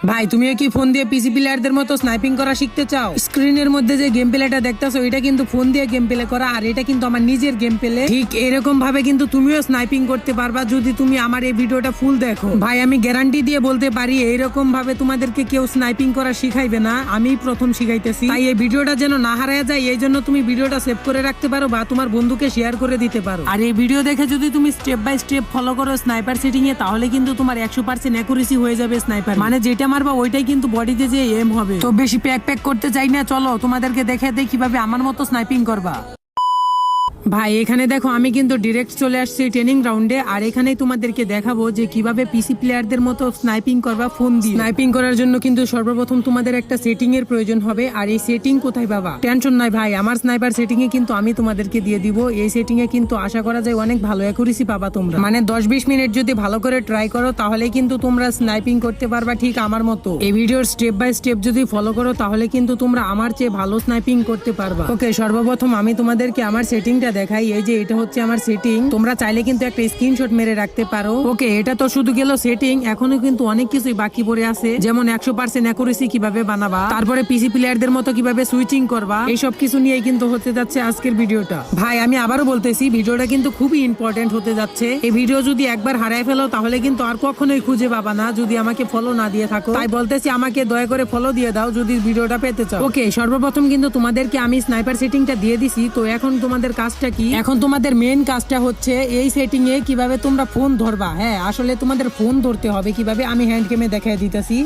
ভাই তুমিও কি ফোন দিয়ে পিসি প্লেয়ারদের মতো স্নাইপিং করা শিখতে চাও? স্ক্রিনের মধ্যে যে গেম প্লেটা দেখতেছো এটা কিন্তু ফোন দিয়ে গেম প্লে করা, আর এটা কিন্তু আমার নিজের গেম প্লে। ঠিক এরকম ভাবে কিন্তু তুমিও স্নাইপিং করতে পারবা যদি তুমি আমার এই ভিডিওটা ফুল দেখো। ভাই আমি গ্যারান্টি দিয়ে বলতে পারি এইরকম ভাবে তোমাদেরকে কেউ স্নাইপিং করা শিখাইবে না, আমি প্রথম শিখাইতেছি। তাই এই ভিডিওটা যেন না হারায় যায় এই জন্য তুমি ভিডিওটা সেভ করে রাখতে পারো বা তোমার বন্ধুকে শেয়ার করে দিতে পারো। আর এই ভিডিও দেখে যদি তুমি স্টেপ বাই স্টেপ ফলো করো স্নাইপার সেটিং এ, তাহলে কিন্তু তোমার 100% অ্যাকুরেসি হয়ে যাবে স্নাইপার, মানে যেটা মারবা ওইটাই কিন্তু বডিতে যে এম হবে। তো বেশি প্যাক করতে চাই না, চলো তোমাদেরকে দেখে দেই কিভাবে আমার মতো স্নাইপিং করবা। ভাই এখানে দেখো আমি কিন্তু ডিরেক্ট চলে আসছি ট্রেনিং রাউন্ডে, আর এখানেই তোমাদেরকে দেখাবো যে কিভাবে পিসি প্লেয়ারদের মতো স্নাইপিং করবা ফোন দিয়ে। স্নাইপিং করার জন্য কিন্তু সর্বপ্রথম তোমাদের একটা সেটিং এর প্রয়োজন হবে, আর এই সেটিং কোথায় পাবা? টেনশন নাই ভাই, আমার স্নাইপার সেটিং এ কিন্তু আমি তোমাদেরকে দিয়ে দিব। এই সেটিং এ কিন্তু আশা করা যায় অনেক ভালো অ্যাকুরেসি পাবা তোমরা, মানে 10-20 মিনিট যদি ভালো করে ট্রাই করো তাহলে কিন্তু তোমরা স্নাইপিং করতে পারবা ঠিক আমার মতো। এই ভিডিওর স্টেপ বাই স্টেপ যদি ফলো করো তাহলে কিন্তু তোমরা আমার চেয়ে ভালো স্নাইপিং করতে পারবা। ওকে, সর্বপ্রথম আমি তোমাদেরকে আমার সেটিংটা দেখাই। এই যে এটা হচ্ছে আমার সেটিং, তোমরা চাইলে কিন্তু একটা স্ক্রিনশট মেরে রাখতে পারো। ওকে, এটা তো শুধু গেল সেটিং, এখনো কিন্তু অনেক কিছুই বাকি পড়ে আছে, যেমন 100% অ্যাকুরেসি কিভাবে বানাবা, তারপরে পিসি প্লেয়ারদের মতো কিভাবে সুইচিং করবা, এইসব কিছু নিয়ে কিন্তু হতে যাচ্ছে আজকের ভিডিওটা। ভাই আমি আবারও বলতেছি ভিডিওটা কিন্তু খুবই ইম্পর্টেন্ট হতে যাচ্ছে। এই ভিডিও যদি একবার হারায় ফেলো তাহলে কিন্তু আর কখনোই খুঁজে পাবা না যদি আমাকে ফলো না দিয়ে থাকো। তাই বলতেছি আমাকে দয়া করে ফলো দিয়ে দাও যদি ভিডিওটা পেতে চাও। ওকে, সর্বপ্রথম কিন্তু তোমাদেরকে আমি স্নাইপার সেটিংটা দিয়ে দিছি। তো এখন তোমাদের কাজটা কি? এখন তোমাদের মেন কাজটা হচ্ছে এই সেটিং এ কিভাবে তোমরা ফোন ধরবা। হ্যাঁ, আসলে তোমাদের ফোন ধরতে হবে কিভাবে আমি হ্যান্ড গেমে দেখাই দিতেছি।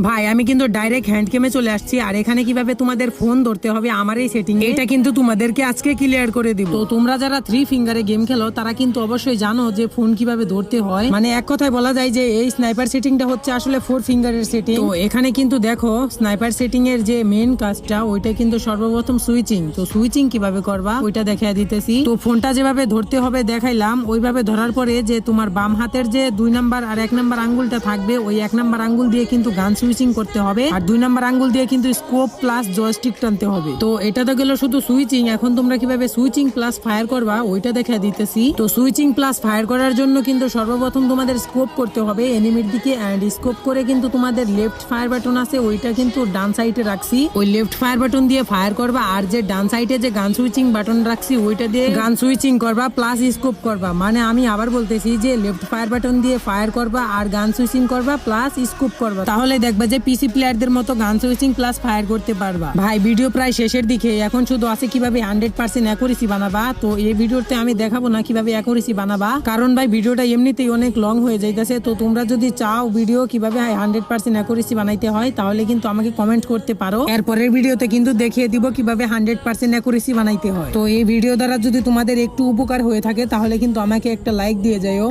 ভাই আমি কিন্তু ডাইরেক্ট হ্যান্ড গেমে চলে আসছি, আর এখানে কিভাবে তোমাদের ফোন ধরতে হবে আমার এই সেটিং এটা কিন্তু তোমাদেরকে আজকে ক্লিয়ার করে দিব। তো তোমরা যারা 3 ফিঙ্গারে গেম খেলো তারা কিন্তু অবশ্যই জানো যে ফোন কিভাবে ধরতে হয়, মানে এক কথায় বলা যায় যে এই স্নাইপার সেটিংটা হচ্ছে আসলে 4 ফিঙ্গারের সেটিং। তো এখানে কিন্তু দেখো স্নাইপার সেটিং এর যে মেন কাজটা ওইটা কিন্তু সর্বপ্রথম সুইচিং। তো সুইচিং কিভাবে করবা ওইটা দেখাই দিতেছি। তো ফোনটা যেভাবে ধরতে হবে দেখাইলাম, ওইভাবে ধরার পরে যে তোমার বাম হাতের যে 2 নাম্বার আর 1 নাম্বার আঙ্গুলটা থাকবে, ওই 1 নাম্বার আঙ্গুল দিয়ে কিন্তু গান সুইচিং করতে হবে, আর 2 নাম্বার আঙ্গুল দিয়ে কিন্তু স্কোপ প্লাস জয়স্টিক টানতে হবে। তো এটা তো গেল শুধু সুইচিং, এখন তোমরা কিভাবে সুইচিং প্লাস ফায়ার করবা ওইটা দেখা দিতেছি। তো সুইচিং প্লাস ফায়ার করার জন্য কিন্তু সর্বপ্রথম তোমাদের স্কোপ করতে হবে এনিমির দিকে, এন্ড স্কোপ করে কিন্তু তোমাদের লেফট ফায়ার বাটন আছে ওইটা কিন্তু ডান সাইডে রাখছি, ওই লেফট ফায়ার বাটন দিয়ে ফায়ার করবা, আর যে ডান সাইডে যে গান সুইচিং বাটন রাখছি ওইটা দিয়ে গান সুইচিং করবা প্লাস স্কোপ করবা। মানে আমি আবার বলতেছি যে লেফট ফায়ার বাটন দিয়ে ফায়ার করবা আর গান সুইচিং করবা প্লাস স্কোপ করবা, তাহলে দেখবা যে পিসি প্লেয়ারদের মতো গান সুইচিং প্লাস ফায়ার করতে পারবা। ভাই ভিডিও প্রায় শেষের দিকে, এখন শুধু আছে কিভাবে 100% অ্যাকুরেসি বানাবা। তো এই ভিডিওতে আমি দেখাবো না কিভাবে অ্যাকুরেসি বানাবা, কারণ ভাই ভিডিওটা এমনিতেই অনেক লং হয়ে যাইতেছে। তো তোমরা যদি চাও ভিডিও কিভাবে 100% অ্যাকুরেসি বানাইতে হয় তাহলে কিন্তু আমাকে কমেন্ট করতে পারো, এরপরের ভিডিওতে কিন্তু দেখিয়ে দিব কিভাবে 100% অ্যাকুরেসি বানাইতে হয়। তো এই ভিডিও দ্বারা যদি তোমাদের একটু উপকার হয়ে থাকে তাহলে কিন্তু আমাকে একটা লাইক দিয়ে যাও।